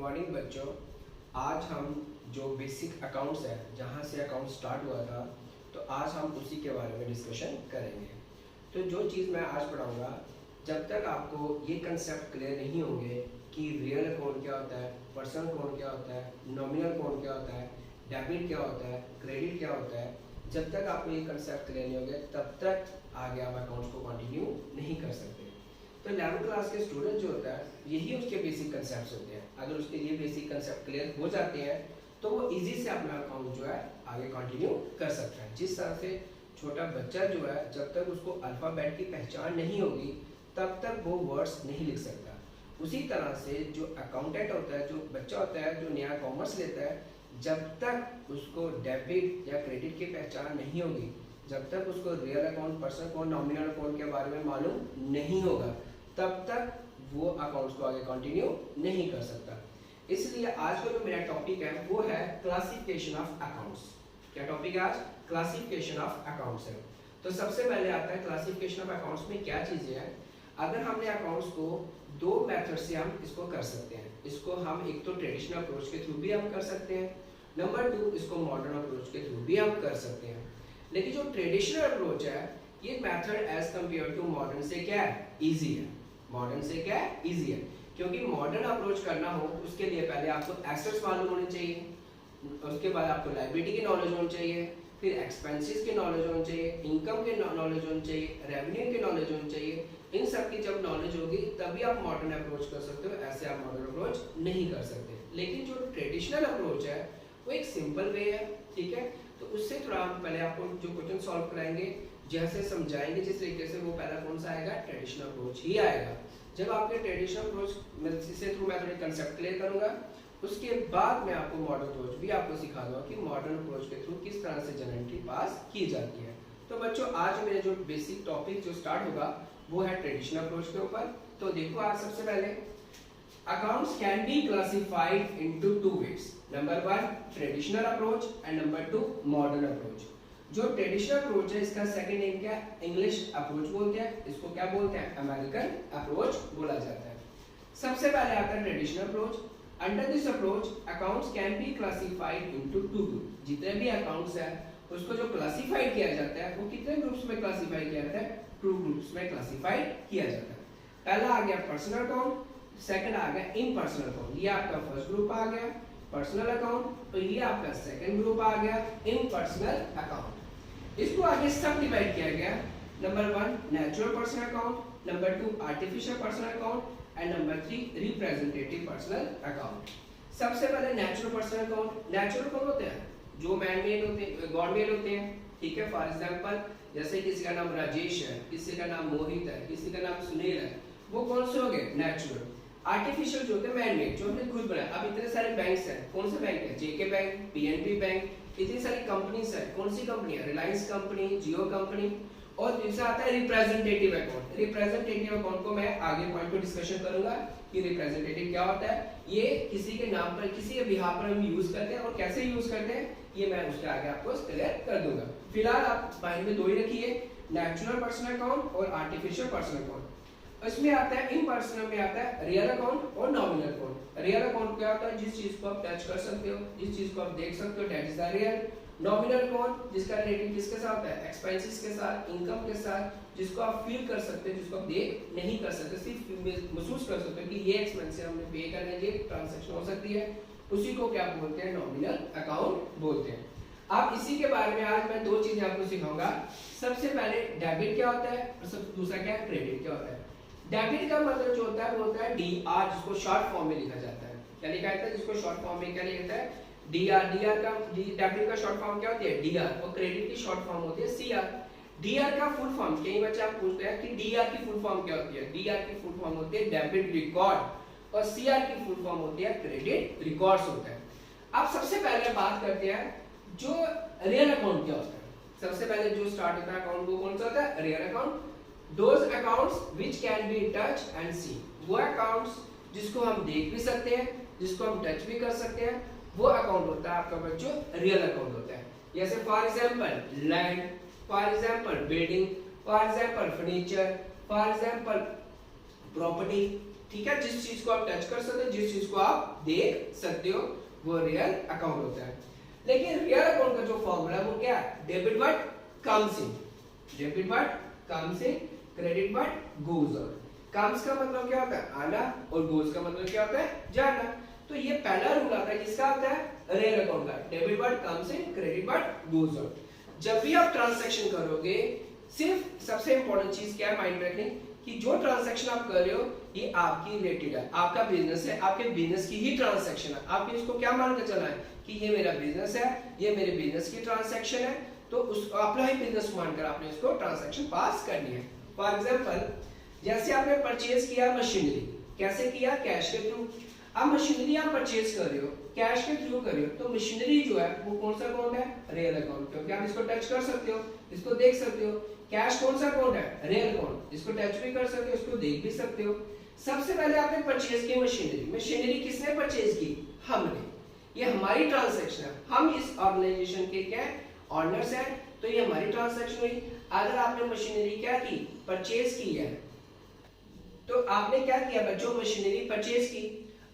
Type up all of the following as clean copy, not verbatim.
Morning बच्चों। आज हम जो बेसिक अकाउंट्स है, जहाँ से अकाउंट स्टार्ट हुआ था, तो आज हम उसी के बारे में डिस्कशन करेंगे। तो जो चीज़ मैं आज पढ़ाऊँगा, जब तक आपको ये कंसेप्ट क्लियर नहीं होंगे कि रियल अकाउंट क्या होता है, पर्सनल अकाउंट क्या होता है, नॉमिनल अकाउंट क्या होता है, डेबिट क्या होता है, क्रेडिट क्या होता है, जब तक आपको ये कंसेप्ट क्लियर नहीं होंगे तब तक आगे आप अकाउंट्स को कंटिन्यू नहीं कर सकते। तो 11वीं क्लास के स्टूडेंट जो होता है, यही उसके बेसिक कंसेप्ट होते हैं। अगर उसके ये बेसिक कंसेप्ट क्लियर हो जाते हैं तो वो इजी से अपना अकाउंट जो है आगे कंटिन्यू कर सकता है। जिस तरह से छोटा बच्चा जो है, जब तक उसको अल्फ़ाबेट की पहचान नहीं होगी तब तक वो वर्ड्स नहीं लिख सकता। उसी तरह से जो अकाउंटेंट होता है, जो बच्चा होता है जो नया कॉमर्स लेता है, जब तक उसको डेबिट या क्रेडिट की पहचान नहीं होगी, जब तक उसको real account, personal account, nominal account के बारे में मालूम नहीं होगा, तब तक वो अकाउंट्स को आगे कंटिन्यू नहीं कर सकता। इसलिए आज का जो मेरा टॉपिक है वो है क्लासिफिकेशन ऑफ अकाउंट्स। क्या टॉपिक है आज? क्लासिफिकेशन ऑफ अकाउंट्स है। तो सबसे पहले आता है क्लासिफिकेशन ऑफ अकाउंट्स में क्या चीजें हैं। अगर हमने अकाउंट्स को दो मेथड से हम इसको कर सकते हैं। इसको हम एक तो ट्रेडिशनल अप्रोच के थ्रू भी हम कर सकते हैं, नंबर 2 इसको मॉडर्न अप्रोच के थ्रू भी हम कर सकते हैं। लेकिन जो ट्रेडिशनल अप्रोच है, ये method as compare to modern से क्या है? इजी है। मॉडर्न से क्या है? इजी है। क्योंकि मॉडर्न अप्रोच करना हो उसके लिए पहले आपको एसेट्स मालूम होने चाहिए, उसके बाद आपको लायबिलिटी की नॉलेज होनी चाहिए, फिर एक्सपेंसेस के नॉलेज होनी चाहिए, इनकम के नॉलेज होनी चाहिए, रेवेन्यू की नॉलेज होनी चाहिए। इन सब की जब नॉलेज होगी तभी आप मॉडर्न अप्रोच कर सकते हो, ऐसे आप मॉडर्न अप्रोच नहीं कर सकते। लेकिन जो ट्रेडिशनल अप्रोच है वो एक सिंपल वे है, ठीक है। तो उससे थोड़ा हम पहले आपको जो क्वेश्चन सॉल्व कराएंगे, जैसे समझाएंगे जिस तरीके से, वो पहला कौन सा आएगा? ट्रेडिशनल अप्रोच ही आएगा। जब आपके ट्रेडिशनल अप्रोच से थ्रू मैं थोड़े कंसेप्ट क्लियर करूंगा, उसके बाद मैं आपको मॉडर्न अप्रोच भी आपको सिखा दूंगा कि मॉडर्न अप्रोच के थ्रू किस तरह से जनरल एंट्री पास की जाती है। तो बच्चों, आज मेरे जो बेसिक टॉपिक जो स्टार्ट होगा वो है ट्रेडिशनल अप्रोच के ऊपर। तो देखो, आज सबसे पहले accounts can be classified into two ways. Number 1 traditional approach and number 2 modern approach. जो ट्रेडिशनल अप्रोच है, इसका सेकंड नेम क्या है? इंग्लिश अप्रोच बोलते हैं। इसको क्या बोलते हैं? अमेरिकन अप्रोच बोला जाता है। सबसे पहले आता है traditional approach. Under this approach accounts can be classified into to group. जितने भी अकाउंट्स है उसको जो क्लासिफाइड किया जाता है वो कितने ग्रुप्स में क्लासिफाई किया जाता है? टू ग्रुप्स में क्लासिफाइड किया जाता है। पहला आ गया पर्सनल अकाउंट, सेकंड आ गया इम्पर्सनल अकाउंट। ये आपका फर्स्ट ग्रुप आ गया पर्सनल अकाउंट, तो ये आपका सेकंड ग्रुप आ गया इम्पर्सनल अकाउंट। इसको आगे सब डिवाइड किया गया। Number 1 natural personal account, number 2 artificial personal account and number 3 representative personal account. सबसे पहले नेचुरल पर्सनल अकाउंट। नेचुरल कौन होते हैं? जो मैन मेड होते हैं, गॉड मेड होते हैं, ठीक है। फॉर एग्जांपल, जैसे किसी का नाम राजेश है, किसी का नाम मोहित है, किसी का नाम सुनील है, वो कौन से हो गए? नेचुरल। आर्टिफिशियल जो होते हैं मैन मेड, जो हमने खुद बनाया। अब इतने सारे बैंक्स हैं, कौन से बैंक है? जेके बैंक, पीएनबी बैंक, इतनी सारी कंपनीज है। कौन सी कंपनी है? रिलायंस कंपनी, जियो कंपनी। और दूसरा आता है रिप्रेजेंटेटिव अकाउंट। रिप्रेजेंटेटिव अकाउंट को मैं आगे पॉइंट पे डिस्कशन करूंगा कि रिप्रेजेंटेटिव क्या होता है। ये किसी के नाम पर, किसी के बिहाफ पर हम यूज करते हैं, और कैसे यूज करते हैं ये मैं उसके आगे आपको क्लियर कर दूंगा। फिलहाल आप माइंड में दो ही रखिए, नेचुरल पर्सनल अकाउंट और आर्टिफिशियल पर्सनल अकाउंट। इसमें आता है इम्पर्सनल में आता है रियल अकाउंट और नॉमिनल अकाउंट। रियल अकाउंट क्या होता है? जिस चीज को आप टच कर सकते हो, जिस चीज को आप देख सकते हो, that is the real. Nominal account जिसका रिलेटेड किसके साथ होता है? एक्सपेंसेस के साथ, इनकम के साथ, जिसको आप फील कर सकते हो, जिसको आप देख नहीं कर सकते, सिर्फ महसूस कर सकते हो कि ये एक्सपेंस हमने पे करने की ट्रांजैक्शन हो सकती है, उसी को क्या बोलते हैं? नॉमिनल अकाउंट बोलते हैं। अब इसी के बारे में आज मैं दो चीजें आपको सिखाऊंगा। सबसे पहले डेबिट क्या होता है और सब दूसरा क्या है? क्रेडिट क्या होता है। डेबिट का मतलब जो होता है वो होता है डीआर, जिसको शॉर्ट फॉर्म में लिखा जाता है। क्या लिखा जाता है? जिसको शॉर्ट फॉर्म में क्या लिखा जाता है? डीआर। डीआर का, डेबिट का शॉर्ट फॉर्म क्या होती है? डीआर। और क्रेडिट की शॉर्ट फॉर्म होती है सीआर। डीआर का फुल फॉर्म, कई बच्चे आप पूछते हैं कि डीआर की फुल फॉर्म क्या होती है? डीआर की फुल फॉर्म होती है डेबिट रिकॉर्ड, और सीआर की फुल फॉर्म होती है क्रेडिट रिकॉर्ड्स होता है। अब सबसे पहले बात करते हैं जो रियल अकाउंट क्या होता है। सबसे पहले जो स्टार्ट होता है अकाउंट वो कौन सा होता है? Real account. Those accounts which can be touched and seen, वो accounts जिसको हम देख भी सकते हैं, जिसको हम टच भी कर सकते हैं, वो अकाउंट होता है आपका बच्चों रियल अकाउंट होता है। जैसे for example land, for example building, for example furniture, for example property, ठीक है, जिस चीज को आप टच कर सकते हो, जिस चीज को आप देख सकते हो, वो रियल अकाउंट होता है। लेकिन रियल अकाउंट का जो फॉर्मूला है वो क्या है? Debit what comes in, debit what comes in, credit what goes out. Comes का मतलब क्या होता है? आना, और गोज का मतलब क्या होता है? जाना। तो ये पहला रूल आता है, किसका आता है? रियल अकाउंट का। Debit what comes in, credit what goes out. जब भी आप ट्रांजैक्शन करोगे, सिर्फ सबसे इंपॉर्टेंट चीज क्या है माइंड में रखनी, कि जो ट्रांजैक्शन आप कर रहे हो ये आपकी रिलेटेड है, आपका बिजनेस है, आपके बिजनेस की ही ट्रांजैक्शन है। आपने इसको क्या मान के चला है कि ये मेरा बिजनेस है, ये मेरे बिजनेस की ट्रांजैक्शन है, तो उस अपना ही बिजनेस मानकर आपने इसको ट्रांजैक्शन पास करनी है। फॉर एग्जांपल, जैसे आपने परचेज किया मशीनरी, कैसे किया? कैश के थ्रू। अब मशीनरी आप परचेज कर रहे हो, कैश के थ्रू कर रहे हो, तो मशीनरी जो है वो कौन सा अकाउंट है? रियल अकाउंट, क्योंकि आप इसको टच कर सकते हो, इसको देख सकते हो। कैश कौन सा अकाउंट है? रियल अकाउंट, इसको टच भी कर सकते हो, इसको देख भी सकते हो। सबसे पहले आपने परचेज की मशीनरी, मशीनरी किसने परचेज की? हमने। ये हमारी ट्रांजैक्शन है, हम इस ऑर्गेनाइजेशन के क्या ऑनर्स हैं, तो ये हमारी ट्रांजैक्शन हुई। अगर आपने मशीनरी क्या की? परचेज की है, तो आपने क्या किया बच्चों? मशीनरी परचेज की।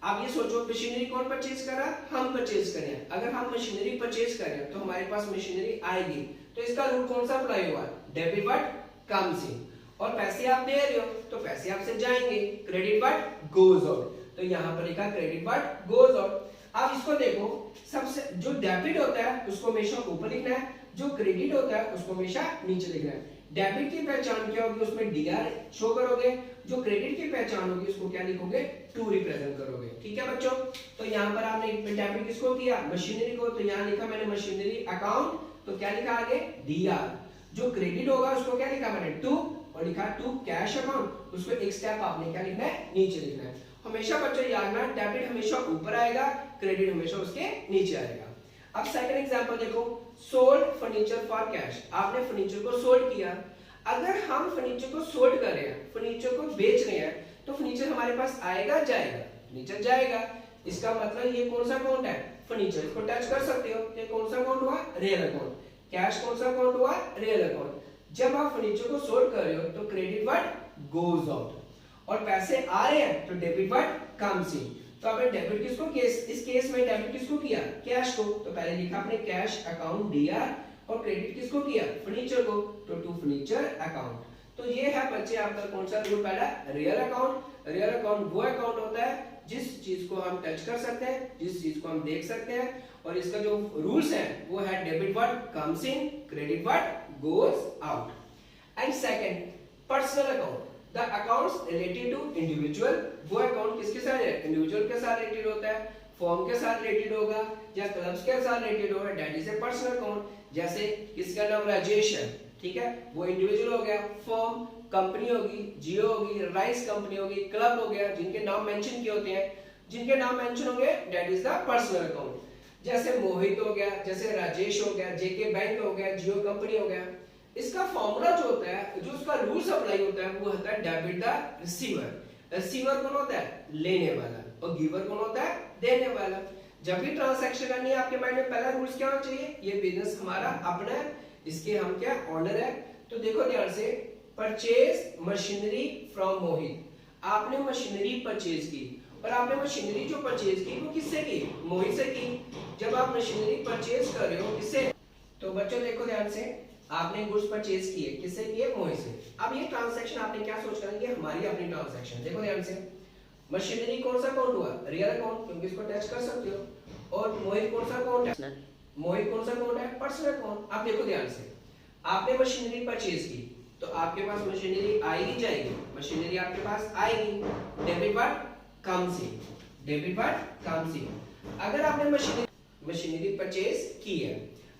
आप ये सोचो, मशीनरी कौन परचेज कर रहा है? हम परचेज कर रहे हैं। अगर हम मशीनरी परचेज कर रहे हैं तो हमारे पास मशीनरी आएगी, तो इसका रूल कौन सा अप्लाई हुआ? डेबिट व्हाट कम्स इन। और पैसे आप दे रहे हो तो पैसे आपसे जाएंगे, क्रेडिट व्हाट गोज आउट। तो यहाँ पर लिखा क्रेडिट व्हाट गोज आउट। आप इसको देखो, सबसे जो डेबिट होता है उसको हमेशा ऊपर लिखना है, जो क्रेडिट होता है उसको हमेशा नीचे लिखना है। डेबिट की पहचान क्या होगी? उसमें डीआर शो करोगे। जो क्रेडिट की पहचान होगी उसको क्या लिखोगे? टू रिप्रेजेंट करोगे। ठीक है बच्चों, तो यहाँ पर आपने डेबिट किसको किया? मशीनरी को, तो यहाँ लिखा मैंने मशीनरी अकाउंट, तो क्या लिखा आगे? डीआर। जो क्रेडिट होगा उसको क्या लिखा मैंने? टू, और लिखा टू कैश अकाउंट, उसको एक स्टेप आपने क्या लिखना है? नीचे लिखना है। हमेशा बच्चों याद रखना, डेबिट हमेशा ऊपर आएगा, क्रेडिट हमेशा उसके नीचे आएगा। अब सेकंड एग्जांपल देखो, सोल्ड फर्नीचर फॉर कैश। आपने फर्नीचर को सोल्ड किया। अगर हम फर्नीचर को सोल्ड कर रहे हैं, फर्नीचर को बेच रहे हैं, तो फर्नीचर हमारे पास आएगा जाएगा? फर्नीचर जाएगा। इसका मतलब ये कौन सा अकाउंट है? फर्नीचर। इसको टच कर सकते हो, ये कौन सा अकाउंट हुआ? Real account. कैश कौन सा अकाउंट हुआ? Real account. जब आप फर्नीचर को सोल्ड कर रहे हो तो क्रेडिट व्हाट गोज आउट, और पैसे आ रहे हैं तो डेबिट व्हाट कम्स इन। तो आपने डेबिट किसको इस केस में डेबिट किसको किया? कैश को। तो पहले लिखा आपने कैश अकाउंट डीआर, और क्रेडिट किसको किया? फर्नीचर को, तो टू फर्नीचर अकाउंट। तो ये है बच्चे आपका कौन सा रूल? पहला रियल अकाउंट। रियल अकाउंट वो अकाउंट होता है जिस चीज को हम टच कर सकते हैं, जिस चीज को हम देख सकते हैं, और इसका जो रूल्स है वो है debit what comes in, credit what goes out. And second, personal account, the accounts related to individual. वो अकाउंट किसके साथ है? इंडिविजुअल के साथ रिलेटेड होता है, फॉर्म के साथ रिलेटेड होगा, या क्लब्स के साथ रिलेटेड होगा, that is a personal account. जैसे किसका नाम राजेश है, ठीक है, वो इंडिविजुअल हो गया। फॉर्म कंपनी होगी, जियो होगी, राइस कंपनी होगी, क्लब हो गया, जिनके नाम मेंशन किए होते हैं, जिनके नाम मेंशन होंगे, that is the personal account. जैसे मोहित हो गया, जैसे राजेश हो गया, जेके बैंक हो गया, जियो कंपनी हो गया। इसका फॉर्मूला जो होता है, जो उसका रूल्स अप्लाई होता है, वो होता है डेबिट द रिसीवर। रिसीवर कौन होता है? लेने वाला, और गिवर कौन होता है? देने वाला। जब भी ट्रांजैक्शन करनी है, आपके माइंड में पहला रूल्स क्या होना चाहिए? ये बिजनेस हमारा अपना है, इसके हम क्या ऑनर है। तो देखो ध्यान से, परचेज मशीनरी फ्रॉम मोहित। आपने मशीनरी परचेज की, और आपने मशीनरी जो परचेज की वो किससे की? मोहित से की। जब आप मशीनरी परचेज कर रहे हो किससे? तो बच्चों देखो ध्यान से, आपने गुड्स परचेज किए, किससे किए? मोहित से। अब ये ट्रांजैक्शन आपने क्या सोच कर, ये हमारी अपनी ट्रांजैक्शन। देखो ध्यान से, मशीनरी कौन सा अकाउंट हुआ? रियल अकाउंट, क्योंकि इसको टच कर सकते हो। और मोहित कौन सा अकाउंट है? मोहित कौन सा अकाउंट है? Personal account. अब देखो ध्यान से, आपने मशीनरी परचेज की, तो आपके पास मशीनरी आएगी जाएगी? मशीनरी आपके पास आएगी। Debit what comes in, debit what comes इन। अगर आपने मशीनरी परचेज की है,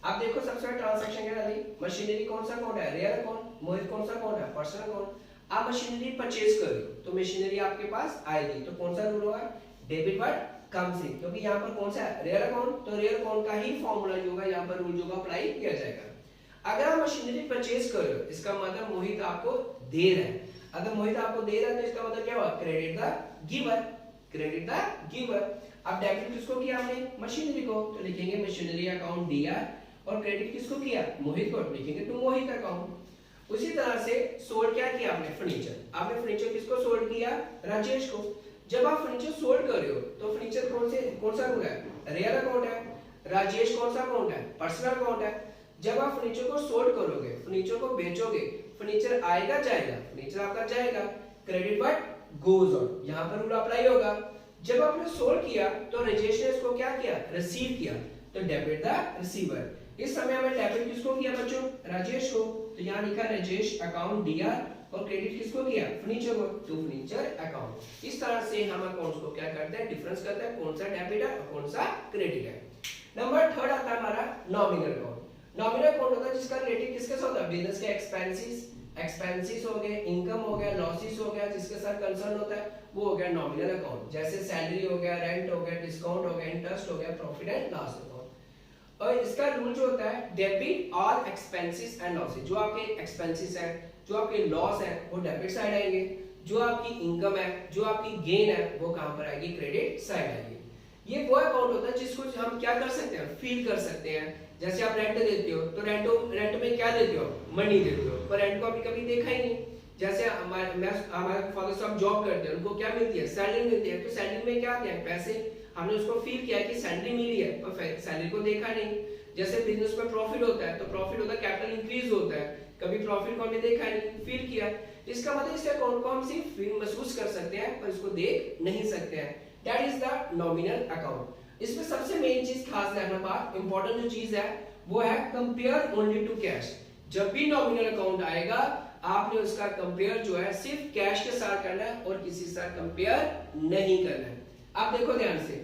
अब देखो सबसे पहले ट्रांजैक्शन क्या डाली? मशीनरी कौन सा अकाउंट है? Real account. मोहित कौन सा अकाउंट है? Personal account. आप मशीनरी परचेज कर रहे हो तो मशीनरी आपके पास आएगी, तो कौन सा रूल होगा? डेबिट व्हाट कम्स इन, क्योंकि यहाँ पर कौन सा है? रियल अकाउंट, तो रियल अकाउंट का ही फॉर्मूला जो होगा यहाँ पर रूल जो अप्लाई किया जाएगा। अगर आप मशीनरी परचेज कर रहे हो, इसका मतलब मोहित आपको दे रहा है। अगर मोहित आपको दे रहा है तो इसका मतलब क्या हुआ? Credit the giver, credit the giver. अब डेबिट किसको किया हमने? मशीनरी को, तो लिखेंगे मशीनरी अकाउंट डीआर, और क्रेडिट किसको किया? मोहित को, लिखेंगे टू मोहित अकाउंट। उसी तरह से सोल्ड क्या किया आपने? फर्नीचर। आपने फर्नीचर किसको सोल्ड किया? राजेश को। जब आप फर्नीचर सोल्ड कर रहे हो तो फर्नीचर कौन सा अकाउंट है? रियल अकाउंट है। राजेश कौन सा अकाउंट है? पर्सनल अकाउंट है। जब आप फर्नीचर को सोल्ड करोगे, फर्नीचर को बेचोगे, फर्नीचर आएगा जाएगा, फर्नीचर आपका जाएगा, क्रेडिट व्हाट गोज ऑन, यहां पर रूल अप्लाई होगा। जब आपने सोल्ड किया तो राजेश ने इसको क्या किया? रिसीव किया, तो डेबिट द रिसीवर। इस समय हमें डेबिट किसको किया बच्चों? राजेश को, तो यहां लिखा राजेश अकाउंट डीआर, और क्रेडिट किसको किया? फर्नीचर को, तो फर्नीचर अकाउंट। इस तरह से हम अकाउंट्स को क्या करते हैं? डिफरेंस करते हैं, कौन सा डेबिट है और कौन सा क्रेडिट है। नंबर थर्ड आता है हमारा नॉमिनल अकाउंट। नॉमिनल अकाउंट होता है जिसका रिलेटेड किसके साथ होता है? बिजनेस के एक्सपेंसेस हो गए, इनकम हो गया, लॉसेस हो गया, जिसके साथ कंसर्न होता है वो हो गया नॉमिनल अकाउंट। जैसे सैलरी हो गया, रेंट हो गया, डिस्काउंट हो गया, इंटरेस्ट हो गया, प्रॉफिट एंड लॉस अकाउंट। और इसका रूल जो होता है debit all expenses and losses. जो आपके एक्सपेंसेस है, जो आपके लॉस है, वो डेबिट साइड आएंगे। जो आपकी इनकम है, जो आपकी गेन है, वो कहां पर आएगी? क्रेडिट साइड आएगी। ये वो अकाउंट होता है जिसको हम क्या कर सकते हैं? फील कर सकते हैं। जैसे आप रेंट देते हो तो रेंट में क्या देते हो? मनी देते हो, पर रेंट को अभी कभी देखा ही नहीं। जैसे हमारे फादर साहब जॉब करते हैं, उनको क्या मिलती है? सैलरी मिलती है, तो सैलरी में क्या क्या है? पैसे। हमने उसको फील किया कि सैलरी मिली है, पर सैलरी को देखा नहीं। जैसे बिजनेस में प्रॉफिट होता है, तो प्रॉफिट होता है, कैपिटल इंक्रीज होता है, कभी प्रॉफिट को हमने देखा नहीं, फील किया। इसका मतलब इस अकाउंट को हम सिर्फ फील महसूस कर सकते हैं, पर इसको देख नहीं सकते हैं। That is the nominal account. इसमें सबसे मेन चीज खास रखना, बात इंपॉर्टेंट जो चीज है वो है कंपेयर ओनली टू कैश। जब भी नॉमिनल अकाउंट आएगा, आपने उसका कंपेयर जो है सिर्फ कैश के साथ करना है और किसी से कंपेयर नहीं करना है। आप देखो ध्यान से,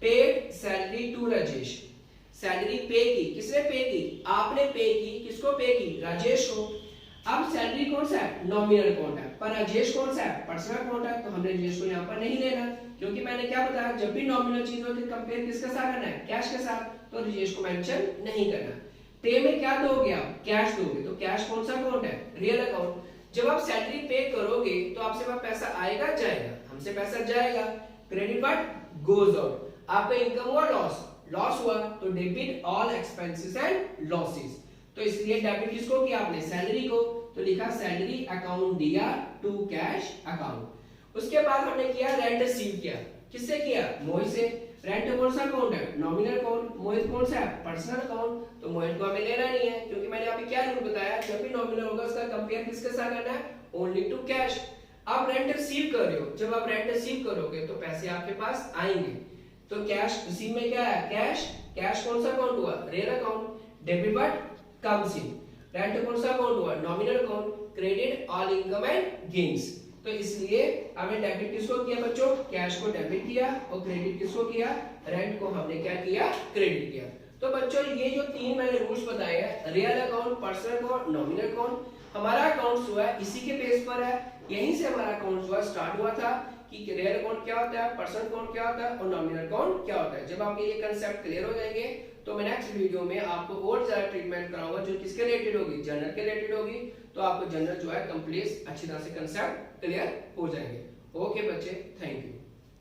paid salary to Rajesh. Salary pay की, किसने पे की? आपने पे की। किसको पे की? राजेश को। अब सैलरी कौन सा है? नॉमिनल अकाउंट है, पर राजेश कौन सा है? पर्सनल अकाउंट है, तो हमने राजेश को यहाँ पर नहीं लेना, क्योंकि मैंने क्या बताया, जब भी नॉमिनल चीज होती है कंपेयर किसके साथ करना है? कैश के साथ, तो राजेश को मेंशन नहीं करना। पे में क्या दोगे आप? कैश दोगे, तो कैश कौन सा अकाउंट है? Real account. जब आप सैलरी पे करोगे तो आपसे पास पैसा आएगा जाएगा, हमसे पैसा जाएगा, क्रेडिट व्हाट गोज आउट। आपका इनकम हुआ, लॉस हुआ, तो debit all expenses and losses. तो इसलिए डेबिट किसको किया आपने? सैलरी को, तो लिखा सैलरी अकाउंट दिया टू कैश अकाउंट। उसके बाद हमने किया रेंट रिसीव किया। किससे किया? मोहित से। रेंट कौन सा अकाउंट है? Nominal account. मोहित कौन सा है? Personal account. तो मोहित को हमें लेना नहीं है, क्योंकि मैंने अभी क्या रूल बताया, जब भी नॉमिनल होगा उसका कंपेयर किसके साथ करना है? Only to cash. आप रेंट रिसीव कर रहे हो, जब आप रेंट रिसीव करोगे तो पैसे आपके पास आएंगे, तो कैश रिसीव में क्या है? कैश। कैश कौन सा अकाउंट हुआ? Real account. Debit what comes in. Rent कौन सा अकाउंट हुआ? Nominal account. Credit all income and gains. तो इसलिए हमने डेबिट किसको किया बच्चों? कैश को डेबिट किया, और क्रेडिट किसको किया? रेंट को हमने क्या किया? क्रेडिट किया। तो बच्चों ये जो तीन मैंने रूल्स बताए हैं, real account, personal account, nominal account, हमारा अकाउंट जो है इसी के बेस पर है। यहीं से हमारा अकाउंट जो है स्टार्ट हुआ था कि रियल अकाउंट क्या होता है, पर्सनल अकाउंट क्या होता है और नॉमिनल अकाउंट क्या होता है। जब आपके ये कांसेप्ट क्लियर हो जाएंगे तो मैं नेक्स्ट वीडियो में आपको और ज्यादा ट्रीटमेंट कराऊंगा, जो किसके रिलेटेड होगी? जनरल के रिलेटेड होगी। तो आपको जनरल जो है कंप्लीट अच्छी तरह से कांसेप्ट क्लियर हो जाएंगे। ओके बच्चे, थैंक यू।